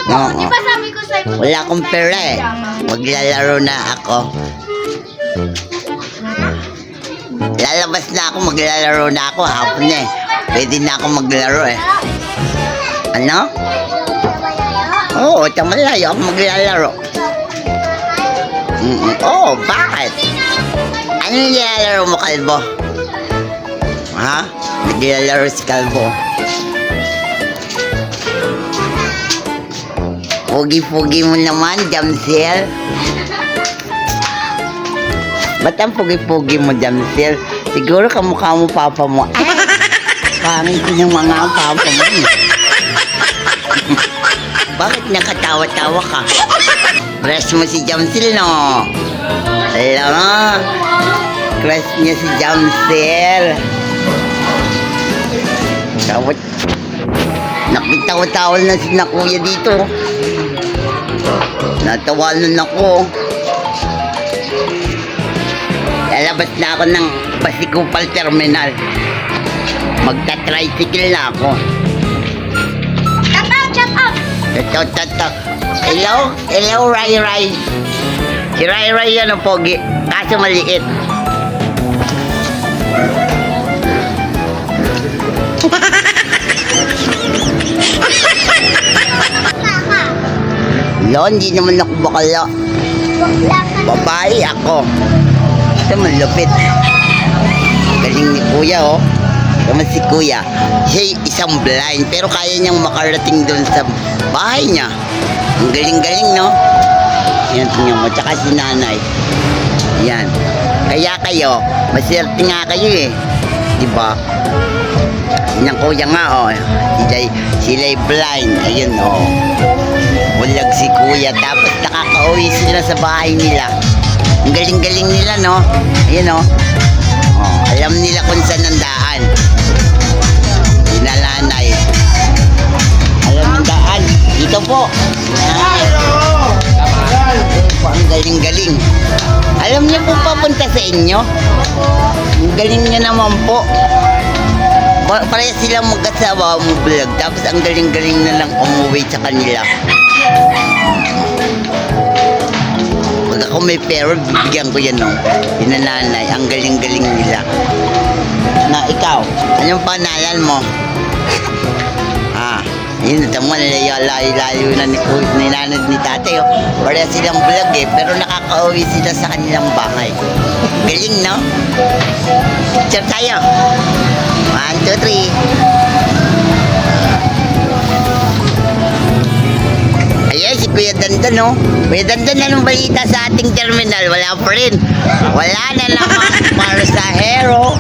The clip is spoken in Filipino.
Oo. Di ba sabi ko sa'yo? Wala akong pera eh. Maglalaro na ako. Lalabas na ako, maglalaro na ako. Hapon na eh. Pwede na ako maglaro eh. Ano? Oo, tamalayo ako maglalaro. Oo, bakit? Ano yung nilalaro mo, Kalbo? Ha? Naglalaro si Kalbo. Pugi-pugi mo naman, Jamsil. Ba't ang pugi-pugi mo, Jamsil? Siguro kamukha mo papa mo. Ay! Pangit ko ng mga papa mo. Bakit nakatawa-tawa ka? Crush mo si Jamsil, no? Alam mo, crush niya si Jamsil. Tawat. Nakitawa-tawal na si kuya dito. Natawanan ako. Lalabas na ako ng Pasikupal Terminal. Magta-tricycle na ako. Shut up! Tatot. Hello? Hello, Rai Rai. Si Rai Rai yan ang pogi. Kaso maliit. Lo, hindi naman ako bakala. Babae ako. Ito malupit. Galing ni Kuya, oh. Naman si Kuya. Siya isang blind, pero kaya niyang makarating doon sa bahay niya. Ang galing-galing, no? Yan, tingnan mo. Tsaka si nanay. Yan. Kaya kayo, maswerte nga kayo eh. Diba? Yan ang Kuya nga, oh. Sila'y blind. Ayun, oh. Bulag si Kuya. Tapos nakaka-uwi sila sa bahay nila. Ang galing-galing nila, no? Ayun, oh. Oh, alam nila kung saan ang daan. Inalanay. Alam ang daan. Dito po. Ang galing-galing. Alam niyo po papunta sa inyo? Ang galing niya naman po. Pareha silang mag-asawa umubulag. Tapos ang galing-galing na lang umuwi sa kanila. Pag ako may pera, bibigyan ko yan, no? Pinananay, ang galing-galing nila. Na, ikaw, anong panalan mo? Yun, tamo, layo na ni nanay ni tatay, oh. Pareha silang vlog eh, pero nakaka-uwi sila sa kanilang bahay. Galing, no? Picture tayo. 1, 2, 3. Ayan, si Kuya Dandan, no? Kuya Dandan, anong balita sa ating terminal? Wala pa rin. Wala na naman para sa hero.